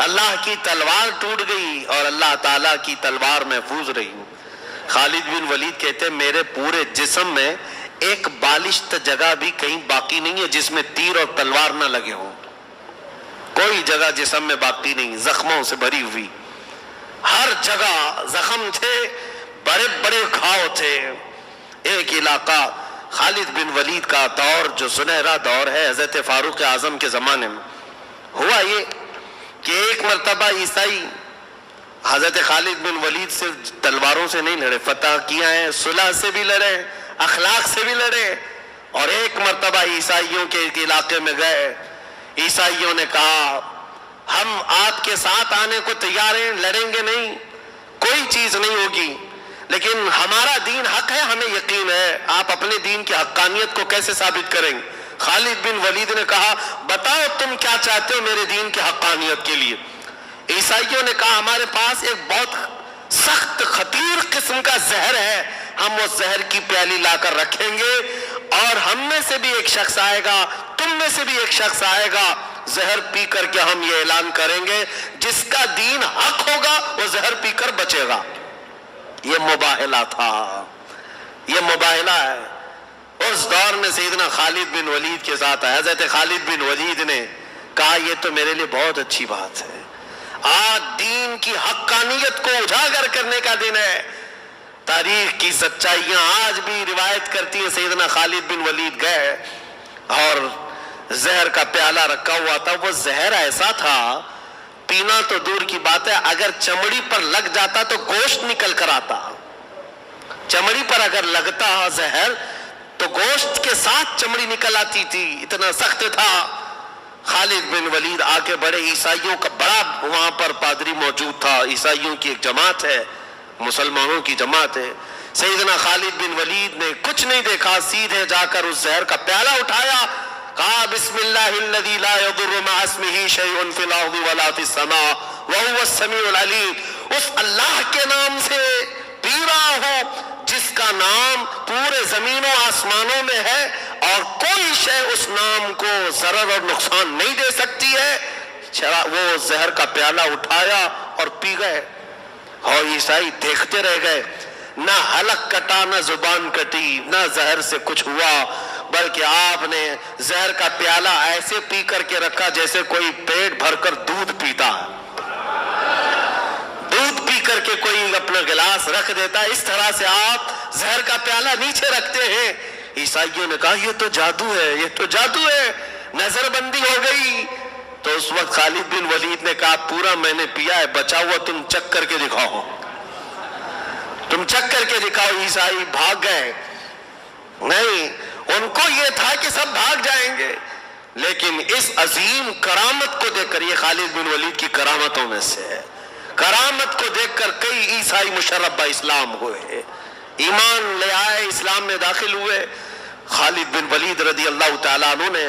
A: اللہ کی تلوار ٹوٹ گئی اور اللہ تعالیٰ کی تلوار محفوظ رہی. خالد بن ولید کہتے ہیں میرے پورے جسم میں ایک بالشت جگہ بھی کہیں باقی نہیں ہے جس میں تیر اور تلوار نہ لگے ہوں، کوئی جگہ جسم میں باقی نہیں، زخموں سے بھری ہوئی، ہر جگہ زخم تھے، بڑے بڑے گھاؤ تھے. ایک علاقہ خالد بن ولید کا دور جو سنہرا دور ہے حضرت فاروق اعظم کے زمانے میں، ہوا یہ کہ ایک مرتبہ عیسائی حضرت خالد بن ولید سے تلواروں سے نہیں لڑے، فتح کیا ہے، صلح سے بھی لڑے، اخلاق سے بھی لڑے. اور ایک مرتبہ عیسائیوں کے ایک علاقے میں گئے، عیسائیوں نے کہا ہم آپ کے ساتھ آنے کو تیار ہیں، لڑیں گے نہیں، کوئی چیز نہیں ہوگی، لیکن ہمارا دین حق ہے، ہمیں یقین ہے. آپ اپنے دین کی حقانیت کو کیسے ثابت کریں گے؟ خالد بن ولید نے کہا بتاؤ تم کیا چاہتے ہو میرے دین کی حقانیت کے لیے. عیسائیوں نے کہا ہمارے پاس ایک بہت سخت خطیر قسم کا زہر ہے، ہم وہ زہر کی پیالی لا کر رکھیں گے اور ہم میں سے بھی ایک شخص آئے گا، تم میں سے بھی ایک شخص آئے گا، زہر پی کر کے ہم یہ اعلان کریں گے جس کا دین حق ہوگا وہ زہر پی کر بچے گا. یہ مباہلہ تھا، یہ مباہلہ ہے. اس دور میں سیدنا خالد بن ولید کے ساتھ آیا. حضرت خالد بن ولید نے کہا یہ تو میرے لیے بہت اچھی بات ہے، آج دین کی حقانیت کو اجاگر کرنے کا دن ہے. تاریخ کی سچائیاں آج بھی روایت کرتی ہیں سیدنا خالد بن ولید گئے اور زہر کا پیالہ رکھا ہوا تھا. وہ زہر ایسا تھا پینا تو دور کی بات ہے، اگر چمڑی پر لگ جاتا تو گوشت نکل کر آتا. چمڑی پر اگر لگتا زہر تو گوشت کے ساتھ چمڑی نکل آتی تھی، اتنا سخت تھا. خالد بن ولید آگے بڑے، عیسائیوں کا بڑا وہاں پر پادری موجود تھا، عیسائیوں کی ایک جماعت ہے، مسلمانوں کی جماعت ہے. سیدنا خالد بن ولید نے کچھ نہیں دیکھا، سیدھے جا کر اس زہر کا پیالہ اٹھایا، کہا بسم اللہ الذی لا یضر مع اسمہ شیء فی الارض ولا فی السماء وہو السمیع العلیم. اس اللہ کے نام سے پی رہا ہوں جس کا نام پورے زمین و آسمانوں میں ہے اور کوئی شے اس نام کو ضرر اور نقصان نہیں دے سکتی ہے. وہ زہر کا پیالہ اٹھایا اور پی گئے اور عیسائی دیکھتے رہ گئے. نہ حلق کٹا نہ زبان کٹی نہ زہر سے کچھ ہوا، بلکہ آپ نے زہر کا پیالہ ایسے پی کر کے رکھا جیسے کوئی پیٹ بھر کر دودھ پیتا ہے، دودھ پی کر کے کوئی اپنا گلاس رکھ دیتا ہے، اس طرح سے آپ زہر کا پیالہ نیچے رکھتے ہیں۔ عیسائیوں نے کہا یہ تو جادو ہے، یہ تو جادو ہے، نظر بندی ہو گئی۔ تو اس وقت خالد بن ولید نے کہا پورا میں نے پیا ہے، بچا ہوا تم چک کر کے دکھاؤ، تم چک کر کے دکھاؤ۔ عیسائی بھاگ گئے، نہیں، ان کو یہ تھا کہ سب بھاگ جائیں گے، لیکن اس عظیم کرامت کو دیکھ کر، یہ خالد بن ولید کی کرامتوں میں سے ہے، کرامت کو دیکھ کر کئی عیسائی مشرف با اسلام ہوئے، ایمان لے آئے، اسلام میں داخل ہوئے۔ خالد بن ولید رضی اللہ تعالیٰ عنہ نے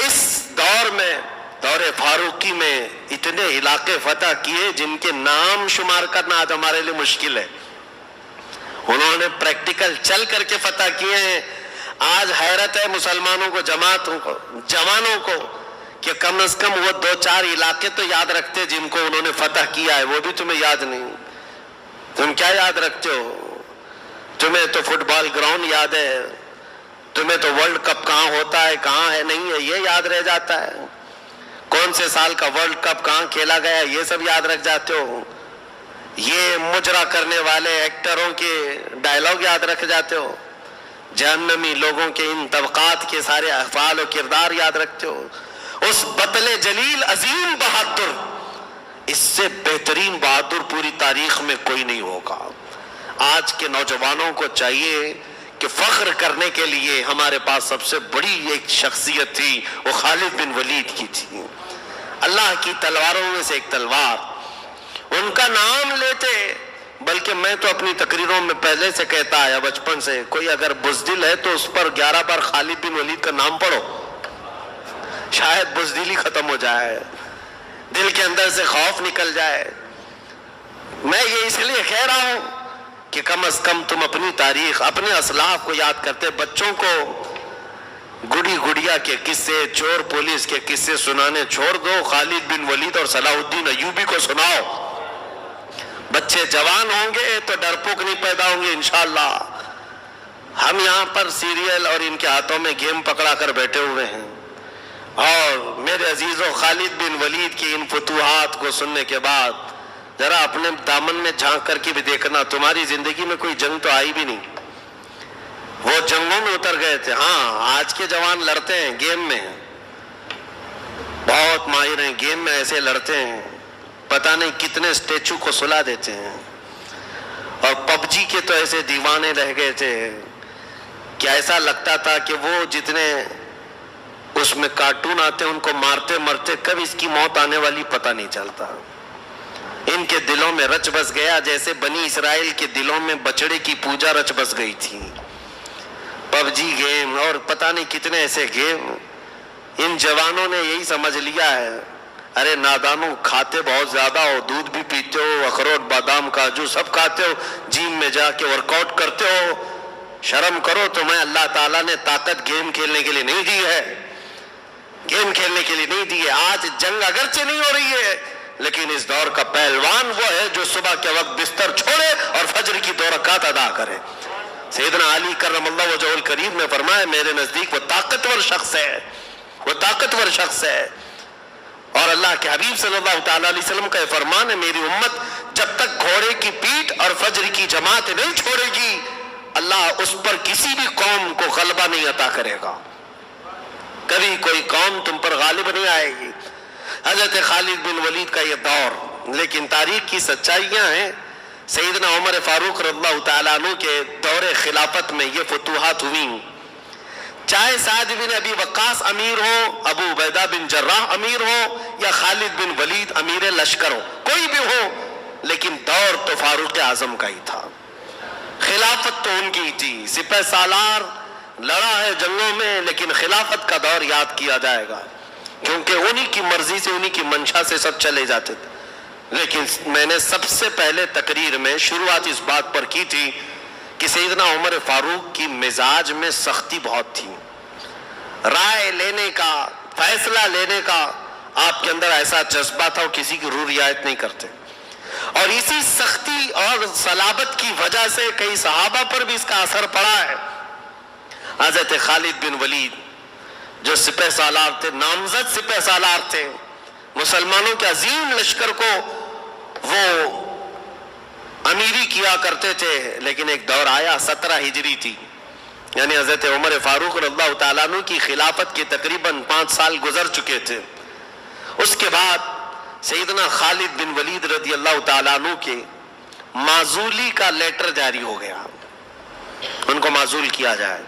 A: اس دور میں، دور فاروقی میں، اتنے علاقے فتح کیے جن کے نام شمار کرنا آج ہمارے لیے مشکل ہے۔ انہوں نے پریکٹیکل چل کر کے فتح کیے ہیں۔ آج حیرت ہے مسلمانوں کو، جماعتوں کو، جوانوں کو، کہ کم از کم وہ 2-4 علاقے تو یاد رکھتے جن کو انہوں نے فتح کیا ہے، وہ بھی تمہیں یاد نہیں۔ تم کیا یاد رکھتے ہو؟ تمہیں تو فٹ بال گراؤنڈ یاد ہے، تمہیں تو ورلڈ کپ کہاں ہوتا ہے کہاں ہے نہیں ہے یہ یاد رہ جاتا ہے، کون سے سال کا ورلڈ کپ کہاں کھیلا گیا یہ سب یاد رکھ جاتے ہو، یہ مجرا کرنے والے ایکٹروں کے ڈائلاگ یاد رکھ جاتے ہو، جہنمی لوگوں کے ان طبقات کے سارے افعال و کردار یاد رکھتے ہو۔ اس بطل جلیل عظیم بہادر، اس سے بہترین بہادر پوری تاریخ میں کوئی نہیں ہوگا۔ آج کے نوجوانوں کو چاہیے کہ فخر کرنے کے لیے ہمارے پاس سب سے بڑی ایک شخصیت تھی، وہ خالد بن ولید کی تھی، اللہ کی تلواروں میں سے ایک تلوار۔ ان کا نام لیتے، بلکہ میں تو اپنی تقریروں میں پہلے سے کہتا آیا بچپن سے، کوئی اگر بزدل ہے تو اس پر 11 بار خالد بن ولید کا نام پڑھو، شاید بزدلی ختم ہو جائے، دل کے اندر سے خوف نکل جائے۔ میں یہ اس لیے کہہ رہا ہوں کہ کم از کم تم اپنی تاریخ، اپنے اسلاف کو یاد کرتے، بچوں کو گڑی گڑیا کے قصے، چور پولیس کے قصے سنانے چھوڑ دو، خالد بن ولید اور صلاح الدین ایوبی کو سناؤ۔ بچے جوان ہوں گے تو ڈرپوک نہیں پیدا ہوں گے انشاءاللہ۔ ہم یہاں پر سیریل اور ان کے ہاتھوں میں گیم پکڑا کر بیٹھے ہوئے ہیں، اور میرے عزیزوں خالد بن ولید کی ان فتوحات کو سننے کے بعد ذرا اپنے دامن میں جھانک کر کے بھی دیکھنا، تمہاری زندگی میں کوئی جنگ تو آئی بھی نہیں، وہ جنگوں میں اتر گئے تھے۔ ہاں آج کے جوان لڑتے ہیں گیم میں، بہت ماہر ہیں گیم میں، ایسے لڑتے ہیں پتہ نہیں کتنے اسٹیچو کو سلا دیتے ہیں، اور پب جی کے تو ایسے دیوانے رہ گئے تھے کہ ایسا لگتا تھا کہ وہ جتنے اس میں کارٹون آتے ہیں ان کو مارتے مرتے کب اس کی موت آنے والی پتہ نہیں چلتا۔ ان کے دلوں میں رچ بس گیا جیسے بنی اسرائیل کے دلوں میں بچڑے کی پوجا رچ بس گئی تھی۔ پب جی گیم اور پتہ نہیں کتنے ایسے گیم، ان جوانوں نے یہی سمجھ لیا ہے، ارے نادانوں کھاتے بہت زیادہ ہو، دودھ بھی پیتے ہو، اخروٹ بادام کاجو سب کھاتے ہو، جیم میں جا کے ورک آؤٹ کرتے ہو، شرم کرو تمہیں اللہ تعالیٰ نے طاقت گیم کھیلنے کے لیے نہیں دی ہے، گیم کھیلنے کے لیے نہیں دی ہے۔ آج جنگ اگرچہ نہیں ہو رہی ہے لیکن اس دور کا پہلوان وہ ہے جو صبح کے وقت بستر چھوڑے اور فجر کی 2 رکعت ادا کرے۔ سیدنا علی کرم اللہ وجہہ الکریم نے فرمایا میرے نزدیک وہ طاقتور شخص ہے، وہ طاقتور شخص ہے، اور اللہ کے حبیب صلی اللہ تعالیٰ علیہ وسلم کا یہ فرمان ہے میری امت جب تک گھوڑے کی پیٹھ اور فجر کی جماعت نہیں چھوڑے گی اللہ اس پر کسی بھی قوم کو غلبہ نہیں عطا کرے گا، کبھی کوئی قوم تم پر غالب نہیں آئے گی۔ حضرت خالد بن ولید کا یہ دور، لیکن تاریخ کی سچائیاں ہیں، سیدنا عمر فاروق رضی اللہ تعالیٰ عنہ کے دور خلافت میں یہ فتوحات ہوئیں، چاہے سعد بن ابی وقاص امیر ہو، ابو عبیدہ بن جراح امیر ہو، یا خالد بن ولید امیر لشکر ہو، کوئی بھی ہو، لیکن دور تو فاروق اعظم کا ہی تھا، خلافت تو ان کی تھی، سپہ سالار لڑا ہے جنگوں میں لیکن خلافت کا دور یاد کیا جائے گا، کیونکہ انہی کی مرضی سے انہی کی منشا سے سب چلے جاتے تھے۔ لیکن میں نے سب سے پہلے تقریر میں شروعات اس بات پر کی تھی کہ سیدنا عمر فاروق کی مزاج میں سختی بہت تھی، رائے لینے کا، فیصلہ لینے کا آپ کے اندر ایسا جذبہ تھا وہ کسی کی روح رعایت نہیں کرتے، اور اسی سختی اور صلابت کی وجہ سے کئی صحابہ پر بھی اس کا اثر پڑا ہے. حضرت خالد بن ولید جو سپہ سالار تھے، نامزد سپہ سالار تھے، مسلمانوں کے عظیم لشکر کو وہ امیری کیا کرتے تھے، لیکن ایک دور آیا 17 ہجری تھی، یعنی حضرت عمر فاروق رضی اللہ تعالیٰ عنہ کی خلافت کے تقریباً 5 سال گزر چکے تھے. اس کے بعد سیدنا خالد بن ولید رضی اللہ تعالیٰ عنہ کے معزولی کا لیٹر جاری ہو گیا، ان کو معزول کیا جائے.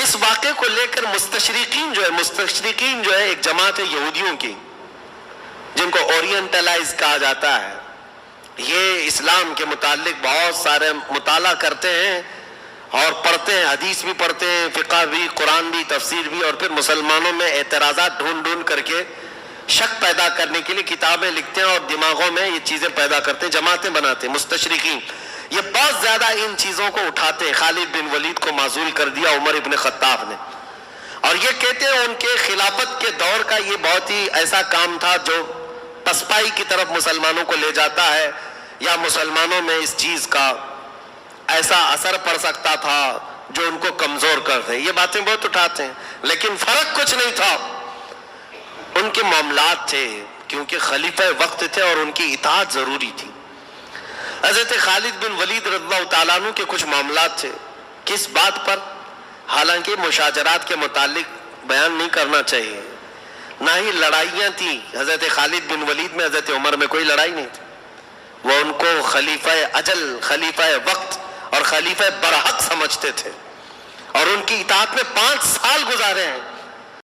A: اس واقعے کو لے کر مستشرقین جو ہے ایک جماعت ہے یہودیوں کی، جن کو اورینٹلائز کہا جاتا ہے، یہ اسلام کے متعلق بہت سارے مطالعہ کرتے ہیں اور پڑھتے ہیں، حدیث بھی پڑھتے ہیں، فقہ بھی، قرآن بھی، تفسیر بھی، اور پھر مسلمانوں میں اعتراضات ڈھونڈ کر کے شک پیدا کرنے کے لیے کتابیں لکھتے ہیں اور دماغوں میں یہ چیزیں پیدا کرتے ہیں، جماعتیں بناتے ہیں. مستشرقین یہ بہت زیادہ ان چیزوں کو اٹھاتے ہیں. خالد بن ولید کو معزول کر دیا عمر ابن خطاب نے، اور یہ کہتے ہیں ان کے خلافت کے دور کا یہ بہت ہی ایسا کام تھا جو پسپائی کی طرف مسلمانوں کو لے جاتا ہے، یا مسلمانوں میں اس چیز کا ایسا اثر پڑ سکتا تھا جو ان کو کمزور کر دے. یہ باتیں بہت اٹھاتے ہیں، لیکن فرق کچھ نہیں تھا. ان کے معاملات تھے، کیونکہ خلیفہ وقت تھے اور ان کی اطاعت ضروری تھی. حضرت خالد بن ولید رضی اللہ تعالیٰ عنہ کے کچھ معاملات تھے. کس بات پر؟ حالانکہ مشاجرات کے متعلق بیان نہیں کرنا چاہیے، نہ ہی لڑائیاں تھیں. حضرت خالد بن ولید میں حضرت عمر میں کوئی لڑائی نہیں تھی. وہ ان کو خلیفہ اجل، خلیفہ وقت اور خلیفہ برحق سمجھتے تھے، اور ان کی اطاعت میں 5 سال گزارے ہیں.